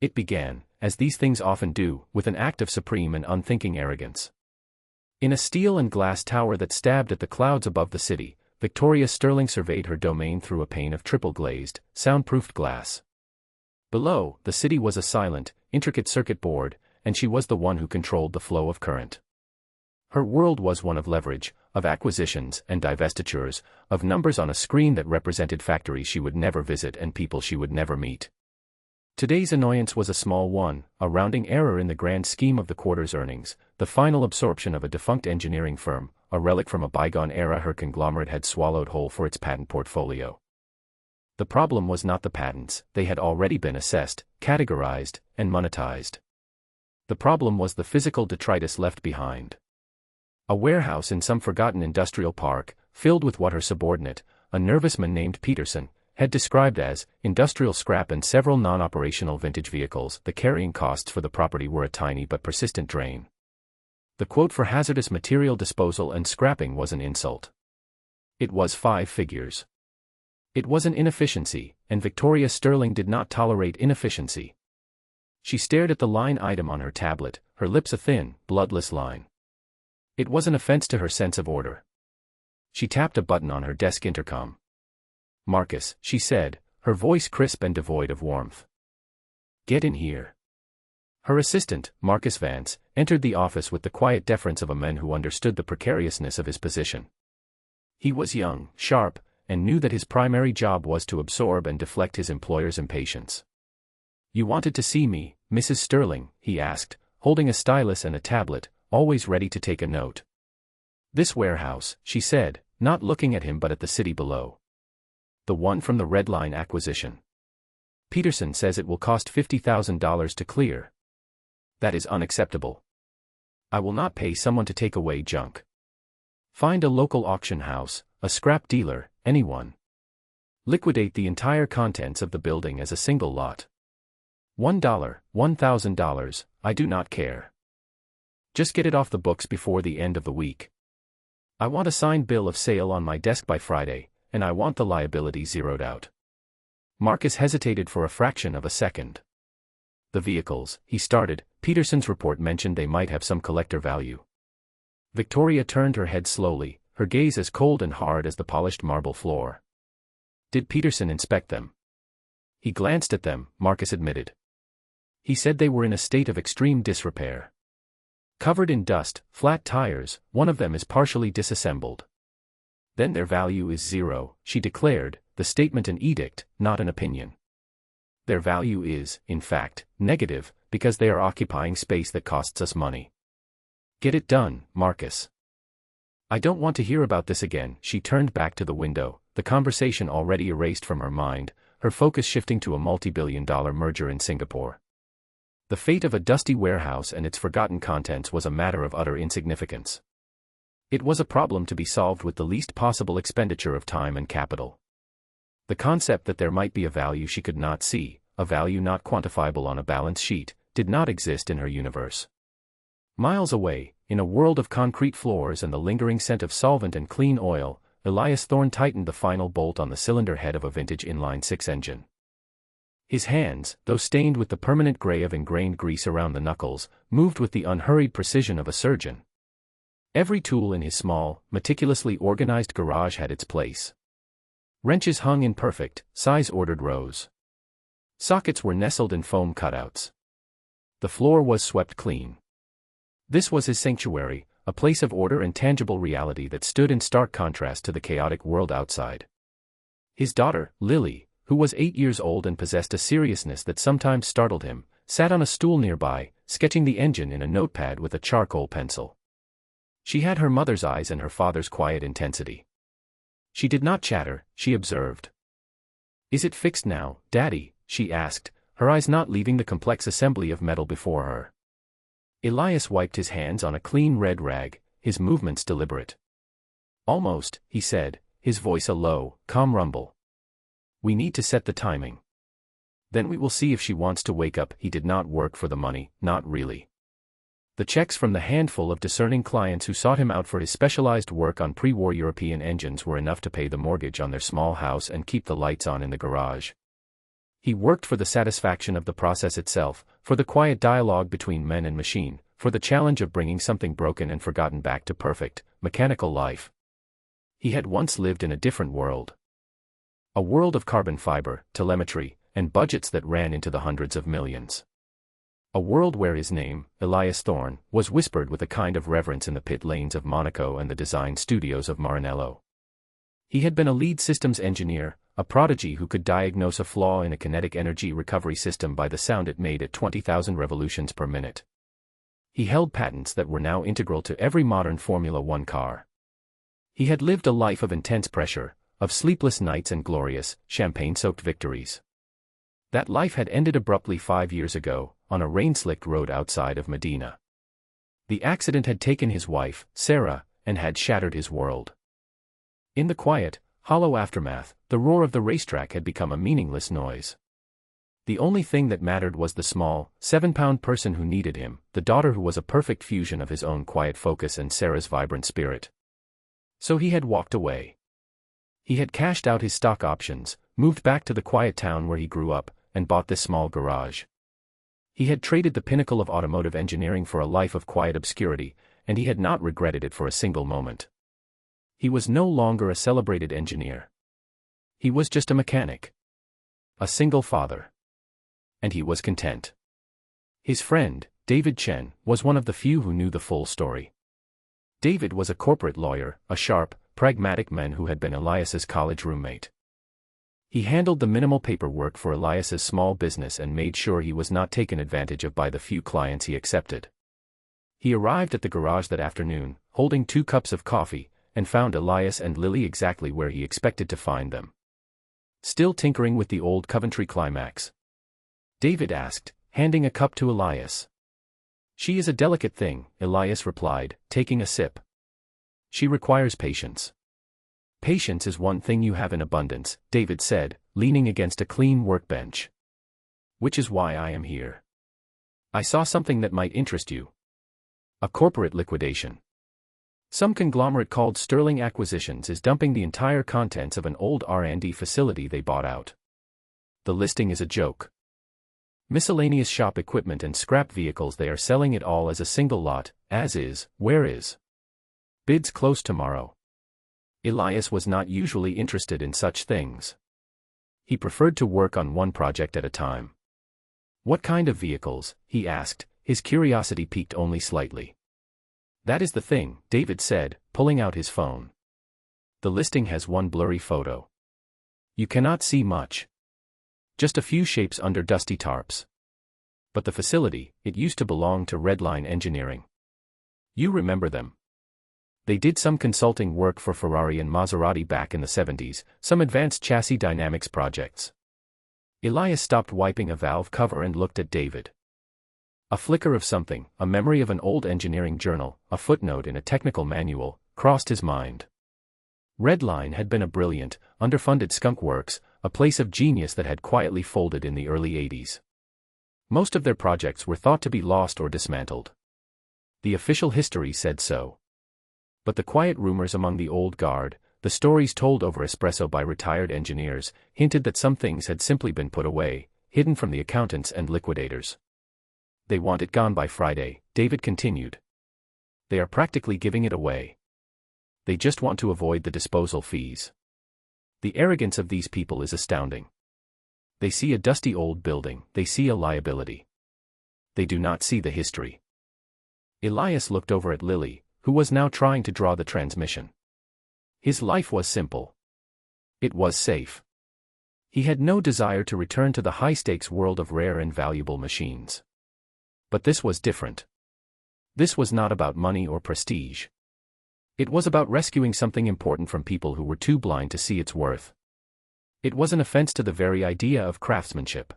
It began, as these things often do, with an act of supreme and unthinking arrogance. In a steel and glass tower that stabbed at the clouds above the city, Victoria Sterling surveyed her domain through a pane of triple-glazed, soundproofed glass. Below, the city was a silent, intricate circuit board, and she was the one who controlled the flow of current. Her world was one of leverage, of acquisitions and divestitures, of numbers on a screen that represented factories she would never visit and people she would never meet. Today's annoyance was a small one, a rounding error in the grand scheme of the quarter's earnings, the final absorption of a defunct engineering firm, a relic from a bygone era her conglomerate had swallowed whole for its patent portfolio. The problem was not the patents, they had already been assessed, categorized, and monetized. The problem was the physical detritus left behind. A warehouse in some forgotten industrial park, filled with what her subordinate, a nervous man named Peterson, had described as industrial scrap and several non-operational vintage vehicles. The carrying costs for the property were a tiny but persistent drain. The quote for hazardous material disposal and scrapping was an insult. It was 5 figures. It was an inefficiency, and Victoria Sterling did not tolerate inefficiency. She stared at the line item on her tablet, her lips a thin, bloodless line. It was an offense to her sense of order. She tapped a button on her desk intercom. "Marcus," she said, her voice crisp and devoid of warmth. "Get in here." Her assistant, Marcus Vance, entered the office with the quiet deference of a man who understood the precariousness of his position. He was young, sharp, and knew that his primary job was to absorb and deflect his employer's impatience. "You wanted to see me, Mrs. Sterling?" he asked, holding a stylus and a tablet, always ready to take a note. "This warehouse," she said, not looking at him but at the city below. "The one from the Red Line acquisition. Peterson says it will cost $50,000 to clear. That is unacceptable. I will not pay someone to take away junk. Find a local auction house, a scrap dealer, anyone. Liquidate the entire contents of the building as a single lot. $1, $1,000, I do not care. Just get it off the books before the end of the week. I want a signed bill of sale on my desk by Friday, and I want the liability zeroed out." Marcus hesitated for a fraction of a second. "The vehicles," he started, "Peterson's report mentioned they might have some collector value." Victoria turned her head slowly, her gaze as cold and hard as the polished marble floor. "Did Peterson inspect them?" "He glanced at them," Marcus admitted. "He said they were in a state of extreme disrepair. Covered in dust, flat tires, one of them is partially disassembled." "Then their value is zero," she declared, the statement an edict, not an opinion. "Their value is, in fact, negative, because they are occupying space that costs us money. Get it done, Marcus." "I don't want to hear about this again." She turned back to the window, the conversation already erased from her mind, her focus shifting to a multi-billion-dollar merger in Singapore. The fate of a dusty warehouse and its forgotten contents was a matter of utter insignificance. It was a problem to be solved with the least possible expenditure of time and capital. The concept that there might be a value she could not see, a value not quantifiable on a balance sheet, did not exist in her universe. Miles away, in a world of concrete floors and the lingering scent of solvent and clean oil, Elias Thorne tightened the final bolt on the cylinder head of a vintage inline-six engine. His hands, though stained with the permanent gray of ingrained grease around the knuckles, moved with the unhurried precision of a surgeon. Every tool in his small, meticulously organized garage had its place. Wrenches hung in perfect, size-ordered rows. Sockets were nestled in foam cutouts. The floor was swept clean. This was his sanctuary, a place of order and tangible reality that stood in stark contrast to the chaotic world outside. His daughter, Lily, who was 8 years old and possessed a seriousness that sometimes startled him, sat on a stool nearby, sketching the engine in a notepad with a charcoal pencil. She had her mother's eyes and her father's quiet intensity. She did not chatter, she observed. "Is it fixed now, Daddy?" she asked, her eyes not leaving the complex assembly of metal before her. Elias wiped his hands on a clean red rag, his movements deliberate. "Almost," he said, his voice a low, calm rumble. "We need to set the timing. Then we will see if she wants to wake up." He did not work for the money, not really. The checks from the handful of discerning clients who sought him out for his specialized work on pre-war European engines were enough to pay the mortgage on their small house and keep the lights on in the garage. He worked for the satisfaction of the process itself, for the quiet dialogue between men and machine, for the challenge of bringing something broken and forgotten back to perfect, mechanical life. He had once lived in a different world. A world of carbon fiber, telemetry, and budgets that ran into the hundreds of millions. A world where his name, Elias Thorne, was whispered with a kind of reverence in the pit lanes of Monaco and the design studios of Maranello. He had been a lead systems engineer, a prodigy who could diagnose a flaw in a kinetic energy recovery system by the sound it made at 20,000 revolutions per minute. He held patents that were now integral to every modern Formula One car. He had lived a life of intense pressure, of sleepless nights and glorious, champagne-soaked victories. That life had ended abruptly 5 years ago, on a rain-slicked road outside of Medina. The accident had taken his wife, Sarah, and had shattered his world. In the quiet, hollow aftermath, the roar of the racetrack had become a meaningless noise. The only thing that mattered was the small, 7-pound person who needed him, the daughter who was a perfect fusion of his own quiet focus and Sarah's vibrant spirit. So he had walked away. He had cashed out his stock options, moved back to the quiet town where he grew up, and bought this small garage. He had traded the pinnacle of automotive engineering for a life of quiet obscurity, and he had not regretted it for a single moment. He was no longer a celebrated engineer. He was just a mechanic. A single father. And he was content. His friend, David Chen, was one of the few who knew the full story. David was a corporate lawyer, a sharp, pragmatic man who had been Elias's college roommate. He handled the minimal paperwork for Elias's small business and made sure he was not taken advantage of by the few clients he accepted. He arrived at the garage that afternoon, holding 2 cups of coffee, and found Elias and Lily exactly where he expected to find them. Still tinkering with the old Coventry Climax? David asked, handing a cup to Elias. She is a delicate thing, Elias replied, taking a sip. She requires patience. Patience is one thing you have in abundance, David said, leaning against a clean workbench. Which is why I am here. I saw something that might interest you. A corporate liquidation. Some conglomerate called Sterling Acquisitions is dumping the entire contents of an old R&D facility they bought out. The listing is a joke. Miscellaneous shop equipment and scrap vehicles, they are selling it all as a single lot, as is, where is. Bids close tomorrow. Elias was not usually interested in such things. He preferred to work on one project at a time. What kind of vehicles, he asked, his curiosity piqued only slightly. That is the thing, David said, pulling out his phone. The listing has one blurry photo. You cannot see much. Just a few shapes under dusty tarps. But the facility, it used to belong to Redline Engineering. You remember them. They did some consulting work for Ferrari and Maserati back in the 70s, some advanced chassis dynamics projects. Elias stopped wiping a valve cover and looked at David. A flicker of something, a memory of an old engineering journal, a footnote in a technical manual, crossed his mind. Redline had been a brilliant, underfunded skunk works, a place of genius that had quietly folded in the early 80s. Most of their projects were thought to be lost or dismantled. The official history said so. But the quiet rumors among the old guard, the stories told over espresso by retired engineers, hinted that some things had simply been put away, hidden from the accountants and liquidators. They want it gone by Friday, David continued. They are practically giving it away. They just want to avoid the disposal fees. The arrogance of these people is astounding. They see a dusty old building, they see a liability. They do not see the history. Elias looked over at Lily, who was now trying to draw the transmission. His life was simple. It was safe. He had no desire to return to the high-stakes world of rare and valuable machines. But this was different. This was not about money or prestige. It was about rescuing something important from people who were too blind to see its worth. It was an offense to the very idea of craftsmanship.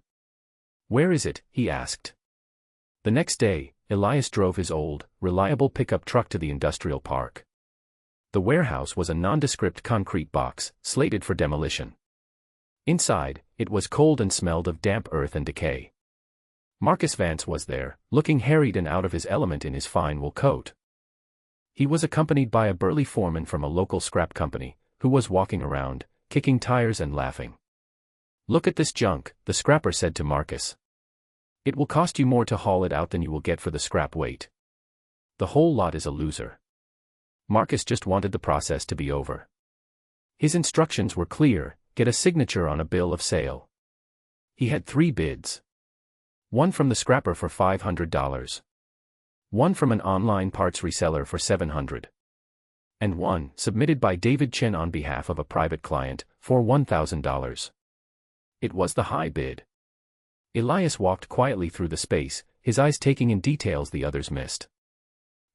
Where is it? He asked. The next day, Elias drove his old, reliable pickup truck to the industrial park. The warehouse was a nondescript concrete box, slated for demolition. Inside, it was cold and smelled of damp earth and decay. Marcus Vance was there, looking harried and out of his element in his fine wool coat. He was accompanied by a burly foreman from a local scrap company, who was walking around, kicking tires and laughing. "Look at this junk," the scrapper said to Marcus. "It will cost you more to haul it out than you will get for the scrap weight. The whole lot is a loser." Marcus just wanted the process to be over. His instructions were clear: get a signature on a bill of sale. He had 3 bids. One from the scrapper for $500. One from an online parts reseller for $700. And one, submitted by David Chen on behalf of a private client, for $1,000. It was the high bid. Elias walked quietly through the space, his eyes taking in details the others missed.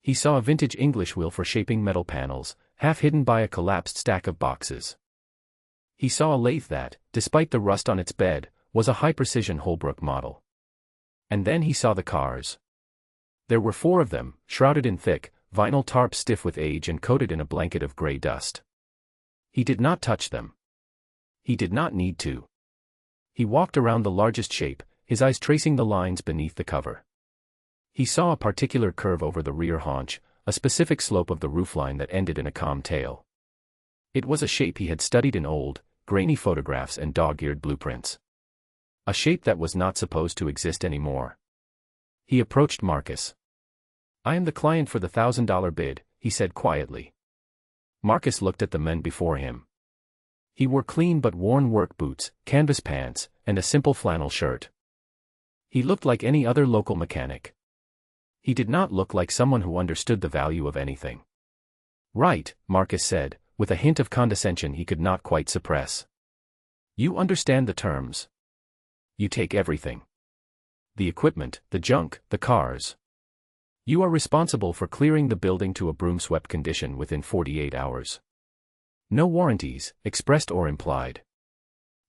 He saw a vintage English wheel for shaping metal panels, half hidden by a collapsed stack of boxes. He saw a lathe that, despite the rust on its bed, was a high-precision Holbrook model. And then he saw the cars. There were 4 of them, shrouded in thick, vinyl tarp stiff with age and coated in a blanket of gray dust. He did not touch them. He did not need to. He walked around the largest shape, his eyes tracing the lines beneath the cover. He saw a particular curve over the rear haunch, a specific slope of the roofline that ended in a calm tail. It was a shape he had studied in old, grainy photographs and dog-eared blueprints. A shape that was not supposed to exist anymore. He approached Marcus. "I am the client for the $1,000 bid," he said quietly. Marcus looked at the men before him. He wore clean but worn work boots, canvas pants, and a simple flannel shirt. He looked like any other local mechanic. He did not look like someone who understood the value of anything. "Right," Marcus said, with a hint of condescension he could not quite suppress. "You understand the terms. You take everything. The equipment, the junk, the cars. You are responsible for clearing the building to a broom-swept condition within 48 hours. No warranties, expressed or implied."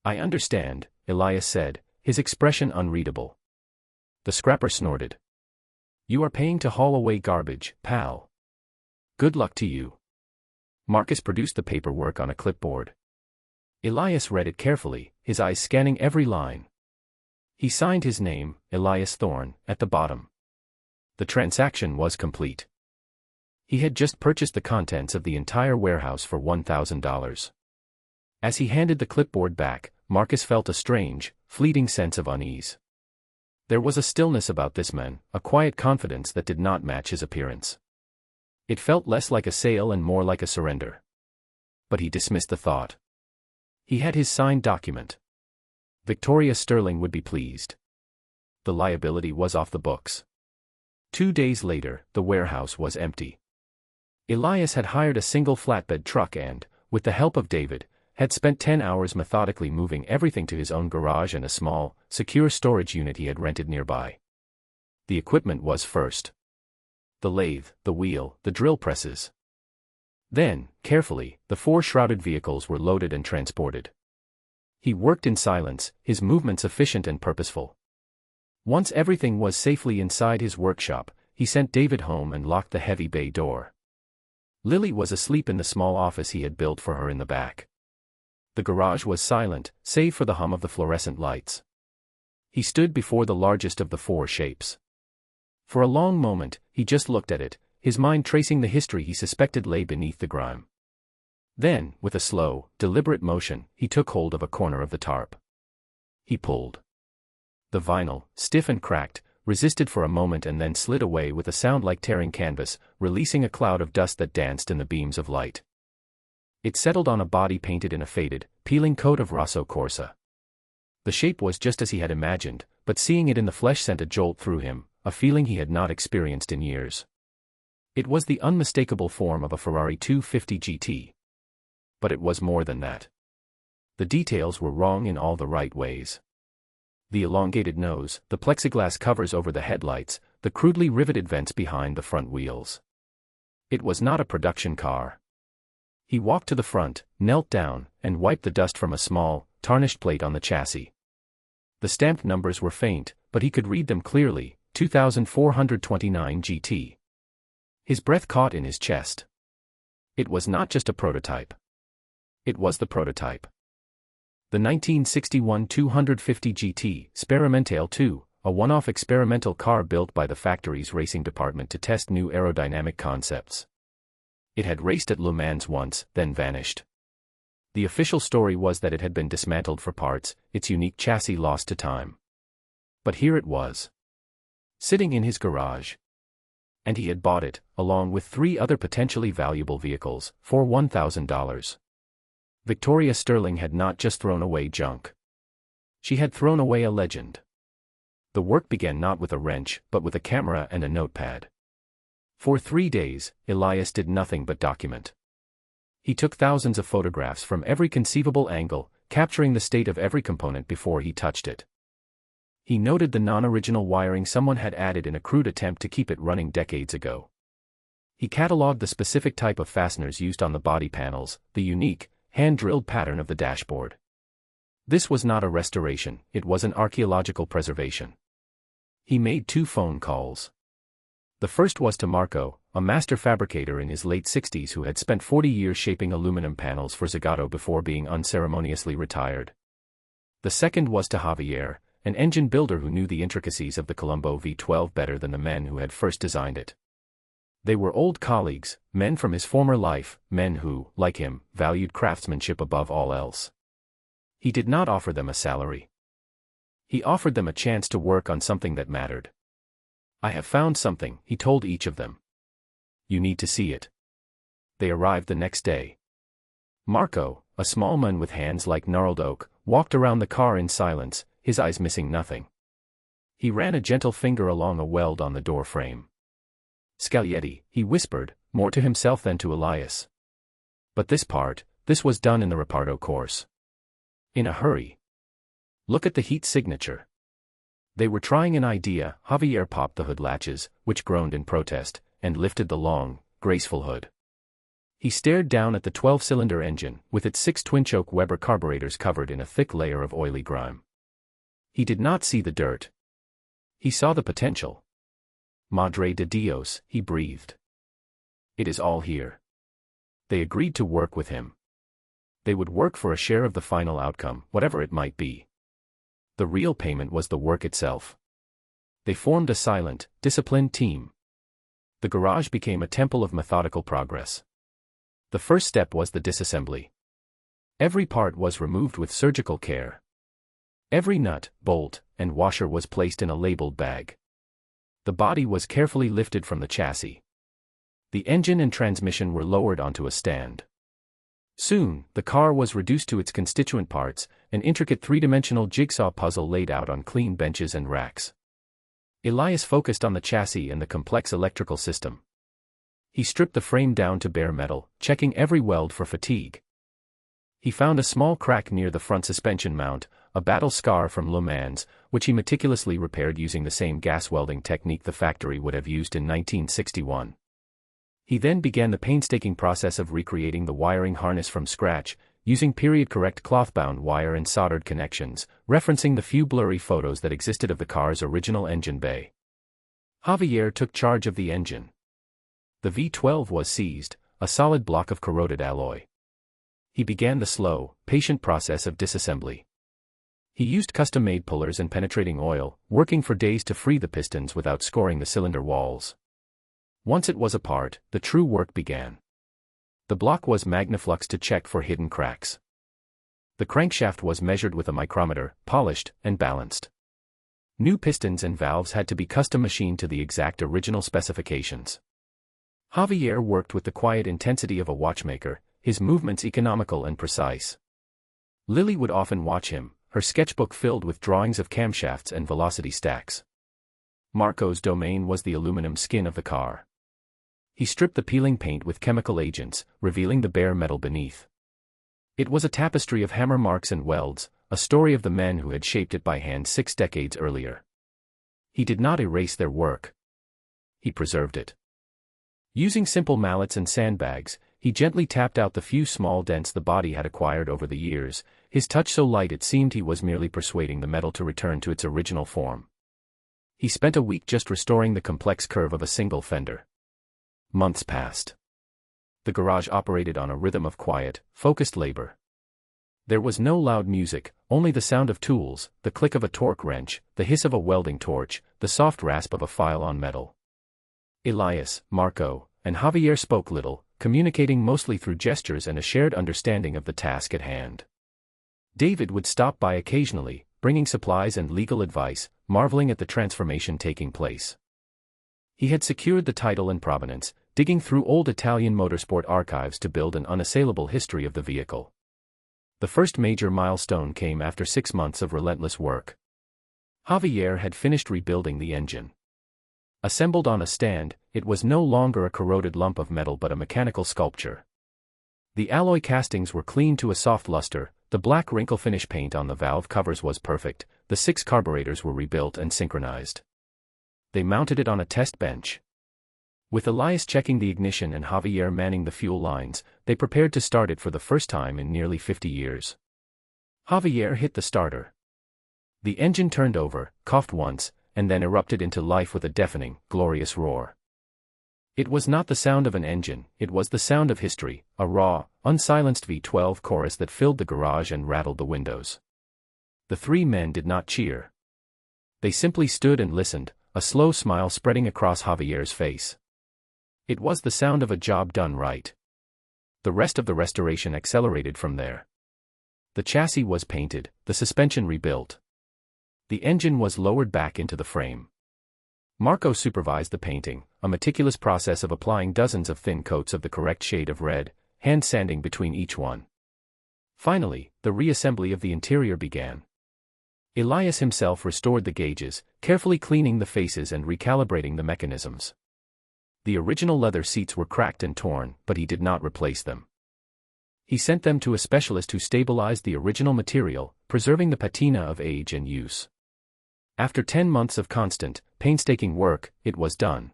"I understand," Elias said, his expression unreadable. The scrapper snorted. "You are paying to haul away garbage, pal. Good luck to you." Marcus produced the paperwork on a clipboard. Elias read it carefully, his eyes scanning every line. He signed his name, Elias Thorne, at the bottom. The transaction was complete. He had just purchased the contents of the entire warehouse for $1,000. As he handed the clipboard back, Marcus felt a strange, fleeting sense of unease. There was a stillness about this man, a quiet confidence that did not match his appearance. It felt less like a sale and more like a surrender. But he dismissed the thought. He had his signed document. Victoria Sterling would be pleased. The liability was off the books. 2 days later, the warehouse was empty. Elias had hired a single flatbed truck and, with the help of David, had spent 10 hours methodically moving everything to his own garage and a small, secure storage unit he had rented nearby. The equipment was first. The lathe, the wheel, the drill presses. Then, carefully, the 4 shrouded vehicles were loaded and transported. He worked in silence, his movements efficient and purposeful. Once everything was safely inside his workshop, he sent David home and locked the heavy bay door. Lily was asleep in the small office he had built for her in the back. The garage was silent, save for the hum of the fluorescent lights. He stood before the largest of the 4 shapes. For a long moment, he just looked at it, his mind tracing the history he suspected lay beneath the grime. Then, with a slow, deliberate motion, he took hold of a corner of the tarp. He pulled. The vinyl, stiff and cracked, resisted for a moment and then slid away with a sound like tearing canvas, releasing a cloud of dust that danced in the beams of light. It settled on a body painted in a faded, peeling coat of Rosso Corsa. The shape was just as he had imagined, but seeing it in the flesh sent a jolt through him, a feeling he had not experienced in years. It was the unmistakable form of a Ferrari 250 GT. But it was more than that. The details were wrong in all the right ways. The elongated nose, the plexiglass covers over the headlights, the crudely riveted vents behind the front wheels. It was not a production car. He walked to the front, knelt down, and wiped the dust from a small, tarnished plate on the chassis. The stamped numbers were faint, but he could read them clearly, 2429 GT. His breath caught in his chest. It was not just a prototype. It was the prototype. The 1961 250 GT Experimental 2, a one-off experimental car built by the factory's racing department to test new aerodynamic concepts. It had raced at Le Mans once, then vanished. The official story was that it had been dismantled for parts, its unique chassis lost to time. But here it was, sitting in his garage. And he had bought it, along with 3 other potentially valuable vehicles, for $1,000. Victoria Sterling had not just thrown away junk. She had thrown away a legend. The work began not with a wrench, but with a camera and a notepad. For 3 days, Elias did nothing but document. He took thousands of photographs from every conceivable angle, capturing the state of every component before he touched it. He noted the non-original wiring someone had added in a crude attempt to keep it running decades ago. He catalogued the specific type of fasteners used on the body panels, the unique, hand-drilled pattern of the dashboard. This was not a restoration, it was an archaeological preservation. He made 2 phone calls. The first was to Marco, a master fabricator in his late 60s who had spent 40 years shaping aluminum panels for Zagato before being unceremoniously retired. The second was to Javier, an engine builder who knew the intricacies of the Colombo V12 better than the men who had first designed it. They were old colleagues, men from his former life, men who, like him, valued craftsmanship above all else. He did not offer them a salary. He offered them a chance to work on something that mattered. "I have found something," he told each of them. "You need to see it." They arrived the next day. Marco, a small man with hands like gnarled oak, walked around the car in silence, his eyes missing nothing. He ran a gentle finger along a weld on the door frame. "Scaglietti," he whispered, more to himself than to Elias. "But this was done in the Reparto course. In a hurry. Look at the heat signature." They were trying an idea. Javier popped the hood latches, which groaned in protest, and lifted the long, graceful hood. He stared down at the 12-cylinder engine, with its 6 twin-choke Weber carburetors covered in a thick layer of oily grime. He did not see the dirt. He saw the potential. "Madre de Dios," he breathed. "It is all here." They agreed to work with him. They would work for a share of the final outcome, whatever it might be. The real payment was the work itself. They formed a silent, disciplined team. The garage became a temple of methodical progress. The first step was the disassembly. Every part was removed with surgical care. Every nut, bolt, and washer was placed in a labeled bag. The body was carefully lifted from the chassis. The engine and transmission were lowered onto a stand. Soon, the car was reduced to its constituent parts, an intricate 3-dimensional jigsaw puzzle laid out on clean benches and racks. Elias focused on the chassis and the complex electrical system. He stripped the frame down to bare metal, checking every weld for fatigue. He found a small crack near the front suspension mount, a battle scar from Le Mans, which he meticulously repaired using the same gas welding technique the factory would have used in 1961. He then began the painstaking process of recreating the wiring harness from scratch, using period-correct cloth-bound wire and soldered connections, referencing the few blurry photos that existed of the car's original engine bay. Javier took charge of the engine. The V12 was seized, a solid block of corroded alloy. He began the slow, patient process of disassembly. He used custom-made pullers and penetrating oil, working for days to free the pistons without scoring the cylinder walls. Once it was apart, the true work began. The block was magnafluxed to check for hidden cracks. The crankshaft was measured with a micrometer, polished, and balanced. New pistons and valves had to be custom machined to the exact original specifications. Javier worked with the quiet intensity of a watchmaker, his movements economical and precise. Lily would often watch him, her sketchbook filled with drawings of camshafts and velocity stacks. Marco's domain was the aluminum skin of the car. He stripped the peeling paint with chemical agents, revealing the bare metal beneath. It was a tapestry of hammer marks and welds, a story of the men who had shaped it by hand 6 decades earlier. He did not erase their work. He preserved it. Using simple mallets and sandbags, he gently tapped out the few small dents the body had acquired over the years, his touch so light it seemed he was merely persuading the metal to return to its original form. He spent a week just restoring the complex curve of a single fender. Months passed. The garage operated on a rhythm of quiet, focused labor. There was no loud music, only the sound of tools, the click of a torque wrench, the hiss of a welding torch, the soft rasp of a file on metal. Elias, Marco, and Javier spoke little, communicating mostly through gestures and a shared understanding of the task at hand. David would stop by occasionally, bringing supplies and legal advice, marveling at the transformation taking place. He had secured the title and provenance, digging through old Italian motorsport archives to build an unassailable history of the vehicle. The first major milestone came after 6 months of relentless work. Javier had finished rebuilding the engine. Assembled on a stand, it was no longer a corroded lump of metal but a mechanical sculpture. The alloy castings were cleaned to a soft luster, the black wrinkle finish paint on the valve covers was perfect, the 6 carburetors were rebuilt and synchronized. They mounted it on a test bench. With Elias checking the ignition and Javier manning the fuel lines, they prepared to start it for the first time in nearly 50 years. Javier hit the starter. The engine turned over, coughed once, and then erupted into life with a deafening, glorious roar. It was not the sound of an engine, it was the sound of history, a raw, unsilenced V12 chorus that filled the garage and rattled the windows. The 3 men did not cheer. They simply stood and listened, a slow smile spreading across Javier's face. It was the sound of a job done right. The rest of the restoration accelerated from there. The chassis was painted, the suspension rebuilt. The engine was lowered back into the frame. Marco supervised the painting, a meticulous process of applying dozens of thin coats of the correct shade of red, hand sanding between each one. Finally, the reassembly of the interior began. Elias himself restored the gauges, carefully cleaning the faces and recalibrating the mechanisms. The original leather seats were cracked and torn, but he did not replace them. He sent them to a specialist who stabilized the original material, preserving the patina of age and use. After 10 months of constant, painstaking work, it was done.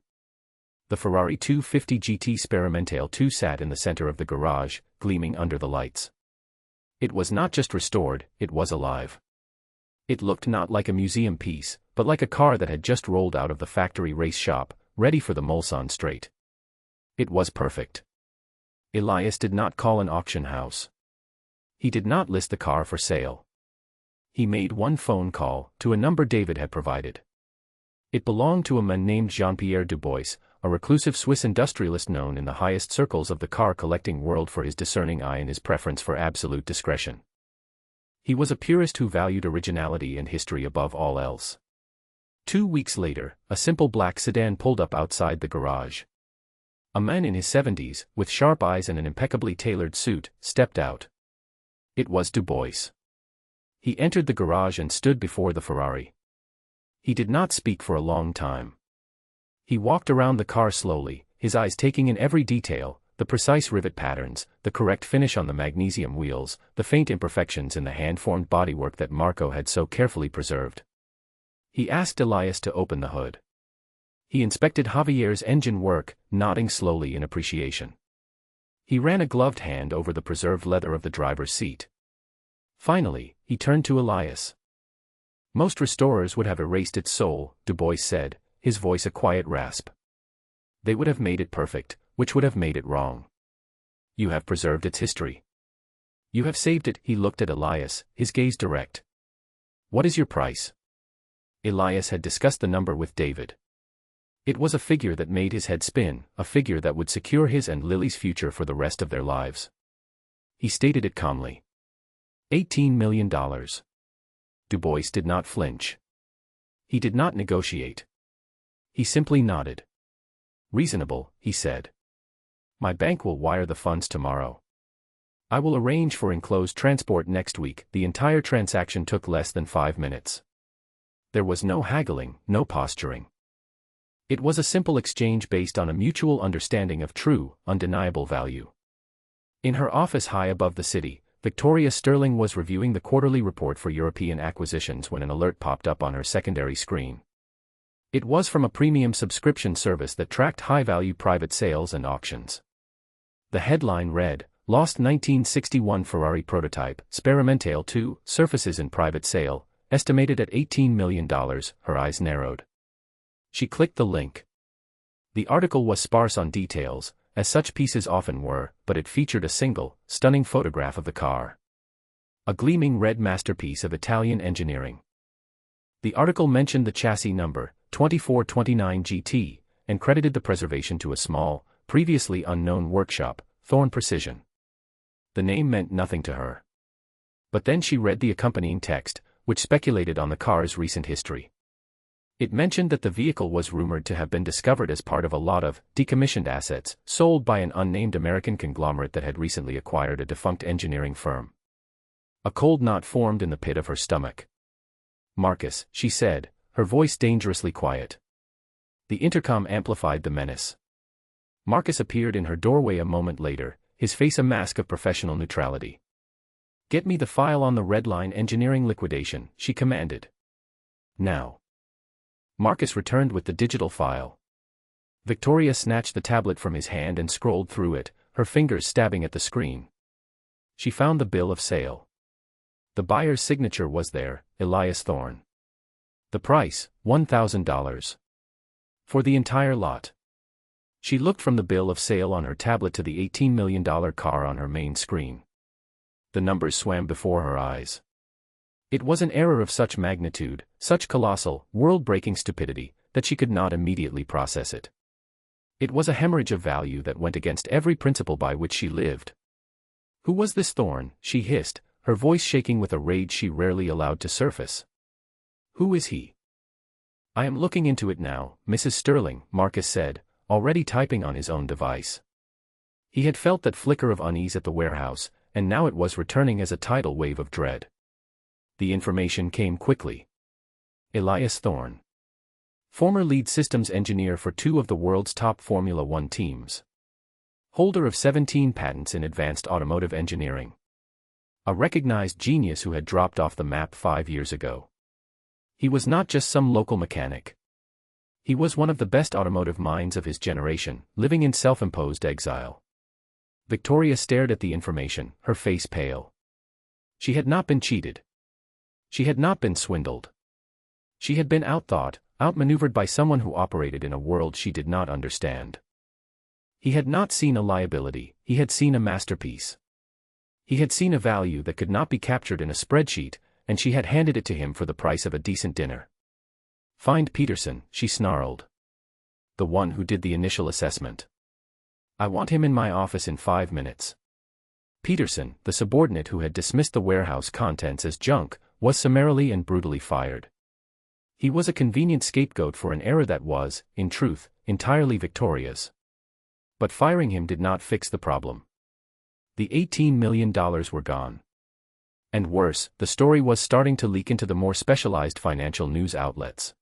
The Ferrari 250 GT Sperimentale 2 sat in the center of the garage, gleaming under the lights. It was not just restored, it was alive. It looked not like a museum piece, but like a car that had just rolled out of the factory race shop, ready for the Mulsanne straight. It was perfect. Elias did not call an auction house. He did not list the car for sale. He made one phone call, to a number David had provided. It belonged to a man named Jean-Pierre Dubois, a reclusive Swiss industrialist known in the highest circles of the car-collecting world for his discerning eye and his preference for absolute discretion. He was a purist who valued originality and history above all else. 2 weeks later, a simple black sedan pulled up outside the garage. A man in his 70s, with sharp eyes and an impeccably tailored suit, stepped out. It was Dubois. He entered the garage and stood before the Ferrari. He did not speak for a long time. He walked around the car slowly, his eyes taking in every detail, the precise rivet patterns, the correct finish on the magnesium wheels, the faint imperfections in the hand-formed bodywork that Marco had so carefully preserved. He asked Elias to open the hood. He inspected Javier's engine work, nodding slowly in appreciation. He ran a gloved hand over the preserved leather of the driver's seat. Finally, he turned to Elias. Most restorers would have erased its soul, Dubois said, his voice a quiet rasp. They would have made it perfect, which would have made it wrong. You have preserved its history. You have saved it. He looked at Elias, his gaze direct. What is your price? Elias had discussed the number with David. It was a figure that made his head spin, a figure that would secure his and Lily's future for the rest of their lives. He stated it calmly. $18 million. Dubois did not flinch. He did not negotiate. He simply nodded. Reasonable, he said. My bank will wire the funds tomorrow. I will arrange for enclosed transport next week. The entire transaction took less than 5 minutes. There was no haggling, no posturing. It was a simple exchange based on a mutual understanding of true, undeniable value. In her office high above the city, Victoria Sterling was reviewing the quarterly report for European acquisitions when an alert popped up on her secondary screen. It was from a premium subscription service that tracked high-value private sales and auctions. The headline read, Lost 1961 Ferrari Prototype, Sperimentale 2, surfaces in private sale, estimated at $18 million. Her eyes narrowed. She clicked the link. The article was sparse on details, as such pieces often were, but it featured a single, stunning photograph of the car. A gleaming red masterpiece of Italian engineering. The article mentioned the chassis number, 2429 GT, and credited the preservation to a small, previously unknown workshop, Thorn Precision. The name meant nothing to her. But then she read the accompanying text, which speculated on the car's recent history. It mentioned that the vehicle was rumored to have been discovered as part of a lot of decommissioned assets sold by an unnamed American conglomerate that had recently acquired a defunct engineering firm. A cold knot formed in the pit of her stomach. "Marcus," she said, her voice dangerously quiet. The intercom amplified the menace. Marcus appeared in her doorway a moment later, his face a mask of professional neutrality. "Get me the file on the Red Line Engineering liquidation," she commanded. "Now." Marcus returned with the digital file. Victoria snatched the tablet from his hand and scrolled through it, her fingers stabbing at the screen. She found the bill of sale. The buyer's signature was there, Elias Thorn. The price, $1,000. For the entire lot. She looked from the bill of sale on her tablet to the $18 million car on her main screen. The numbers swam before her eyes. It was an error of such magnitude, such colossal, world-breaking stupidity, that she could not immediately process it. It was a hemorrhage of value that went against every principle by which she lived. "Who was this Thorn?" she hissed, her voice shaking with a rage she rarely allowed to surface. "Who is he?" "I am looking into it now, Mrs. Sterling," Marcus said, already typing on his own device. He had felt that flicker of unease at the warehouse, and now it was returning as a tidal wave of dread. The information came quickly. Elias Thorn. Former lead systems engineer for two of the world's top Formula One teams. Holder of 17 patents in advanced automotive engineering. A recognized genius who had dropped off the map 5 years ago. He was not just some local mechanic. He was one of the best automotive minds of his generation, living in self-imposed exile. Victoria stared at the information, her face pale. She had not been cheated. She had not been swindled. She had been outthought, outmaneuvered by someone who operated in a world she did not understand. He had not seen a liability, he had seen a masterpiece. He had seen a value that could not be captured in a spreadsheet, and she had handed it to him for the price of a decent dinner. "Find Peterson," she snarled. "The one who did the initial assessment. I want him in my office in 5 minutes." Peterson, the subordinate who had dismissed the warehouse contents as junk, was summarily and brutally fired. He was a convenient scapegoat for an error that was, in truth, entirely Victoria's. But firing him did not fix the problem. The $18 million were gone. And worse, the story was starting to leak into the more specialized financial news outlets.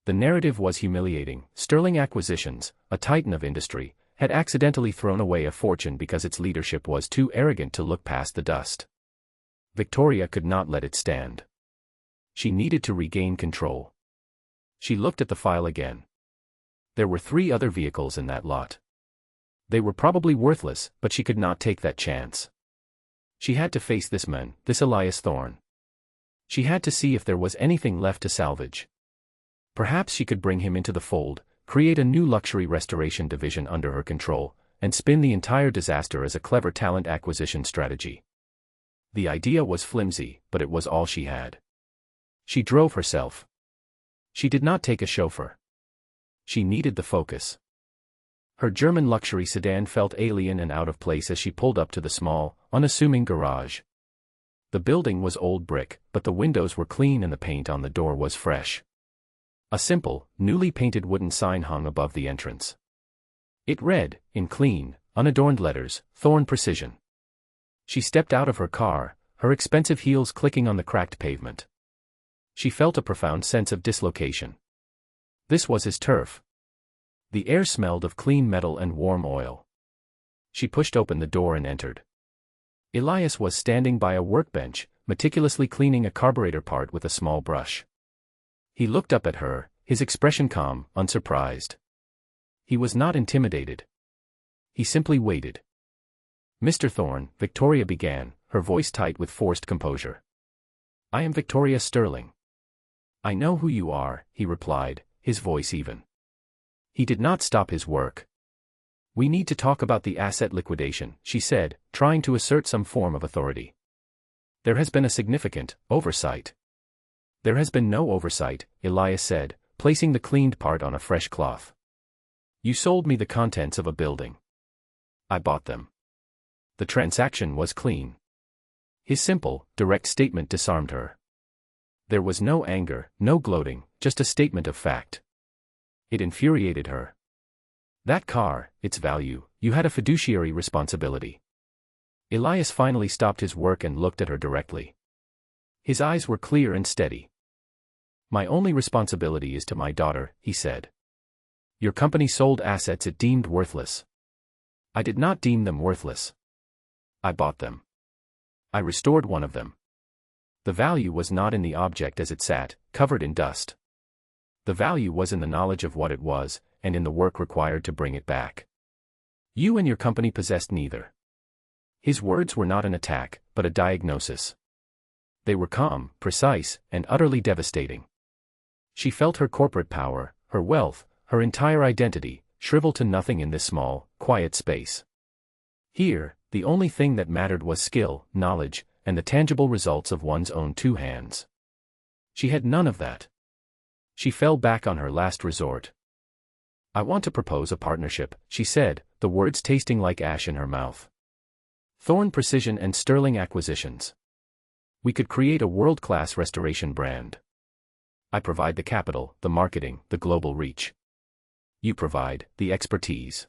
The narrative was humiliating. Sterling Acquisitions, a titan of industry, had accidentally thrown away a fortune because its leadership was too arrogant to look past the dust. Victoria could not let it stand. She needed to regain control. She looked at the file again. There were 3 other vehicles in that lot. They were probably worthless, but she could not take that chance. She had to face this man, this Elias Thorn. She had to see if there was anything left to salvage. Perhaps she could bring him into the fold, create a new luxury restoration division under her control, and spin the entire disaster as a clever talent acquisition strategy. The idea was flimsy, but it was all she had. She drove herself. She did not take a chauffeur. She needed the focus. Her German luxury sedan felt alien and out of place as she pulled up to the small, unassuming garage. The building was old brick, but the windows were clean and the paint on the door was fresh. A simple, newly painted wooden sign hung above the entrance. It read, in clean, unadorned letters, Thorn Precision. She stepped out of her car, her expensive heels clicking on the cracked pavement. She felt a profound sense of dislocation. This was his turf. The air smelled of clean metal and warm oil. She pushed open the door and entered. Elias was standing by a workbench, meticulously cleaning a carburetor part with a small brush. He looked up at her, his expression calm, unsurprised. He was not intimidated. He simply waited. "Mr. Thorn," Victoria began, her voice tight with forced composure. "I am Victoria Sterling." "I know who you are," he replied, his voice even. He did not stop his work. "We need to talk about the asset liquidation," she said, trying to assert some form of authority. "There has been a significant oversight." "There has been no oversight," Elias said, placing the cleaned part on a fresh cloth. You sold me the contents of a building. I bought them. The transaction was clean. His simple, direct statement disarmed her. There was no anger, no gloating, just a statement of fact. It infuriated her. That car, its value, you had a fiduciary responsibility. Elias finally stopped his work and looked at her directly. His eyes were clear and steady. My only responsibility is to my daughter, he said. Your company sold assets it deemed worthless. I did not deem them worthless. I bought them. I restored one of them. The value was not in the object as it sat, covered in dust. The value was in the knowledge of what it was, and in the work required to bring it back. You and your company possessed neither. His words were not an attack, but a diagnosis. They were calm, precise, and utterly devastating. She felt her corporate power, her wealth, her entire identity, shrivel to nothing in this small, quiet space. Here, the only thing that mattered was skill, knowledge, and the tangible results of one's own two hands. She had none of that. She fell back on her last resort. I want to propose a partnership, she said, the words tasting like ash in her mouth. Thorne Precision and Sterling Acquisitions. We could create a world-class restoration brand. I provide the capital, the marketing, the global reach. You provide the expertise.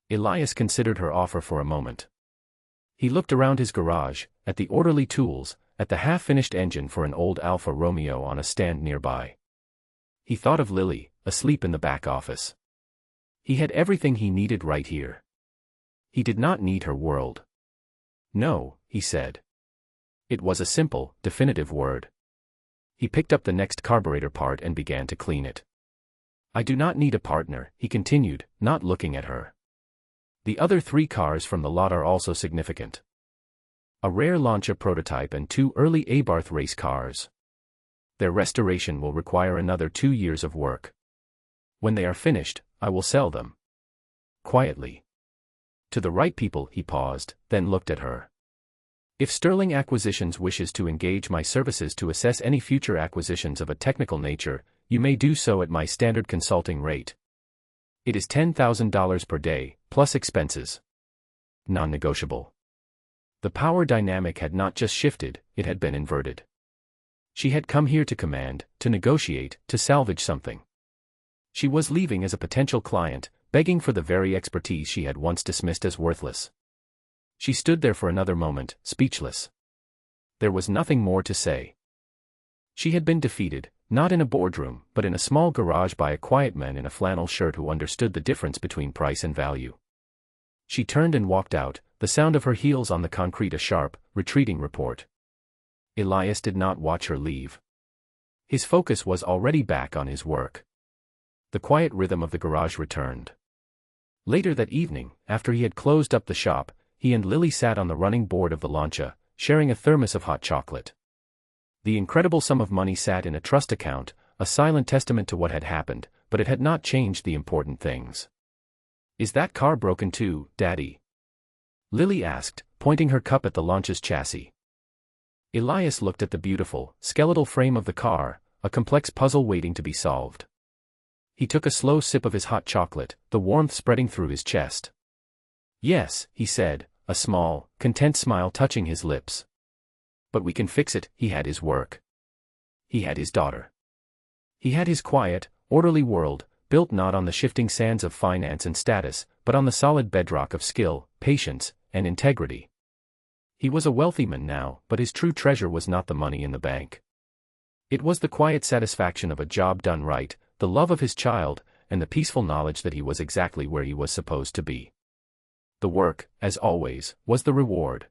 Elias considered her offer for a moment. He looked around his garage, at the orderly tools, at the half-finished engine for an old Alfa Romeo on a stand nearby. He thought of Lily, asleep in the back office. He had everything he needed right here. He did not need her world. No, he said. It was a simple, definitive word. He picked up the next carburetor part and began to clean it. I do not need a partner, he continued, not looking at her. The other 3 cars from the lot are also significant. A rare Lancia prototype and 2 early Abarth race cars. Their restoration will require another 2 years of work. When they are finished, I will sell them. Quietly. To the right people, he paused, then looked at her. If Sterling Acquisitions wishes to engage my services to assess any future acquisitions of a technical nature, you may do so at my standard consulting rate. It is $10,000 per day, plus expenses. Non-negotiable. The power dynamic had not just shifted, it had been inverted. She had come here to command, to negotiate, to salvage something. She was leaving as a potential client, begging for the very expertise she had once dismissed as worthless. She stood there for another moment, speechless. There was nothing more to say. She had been defeated, not in a boardroom, but in a small garage by a quiet man in a flannel shirt who understood the difference between price and value. She turned and walked out, the sound of her heels on the concrete a sharp, retreating report. Elias did not watch her leave. His focus was already back on his work. The quiet rhythm of the garage returned. Later that evening, after he had closed up the shop, he and Lily sat on the running board of the Lancia, sharing a thermos of hot chocolate. The incredible sum of money sat in a trust account, a silent testament to what had happened, but it had not changed the important things. Is that car broken too, Daddy? Lily asked, pointing her cup at the Lancia's chassis. Elias looked at the beautiful, skeletal frame of the car, a complex puzzle waiting to be solved. He took a slow sip of his hot chocolate, the warmth spreading through his chest. Yes, he said, a small, content smile touching his lips. But we can fix it. He had his work. He had his daughter. He had his quiet, orderly world, built not on the shifting sands of finance and status, but on the solid bedrock of skill, patience, and integrity. He was a wealthy man now, but his true treasure was not the money in the bank. It was the quiet satisfaction of a job done right, the love of his child, and the peaceful knowledge that he was exactly where he was supposed to be. The work, as always, was the reward.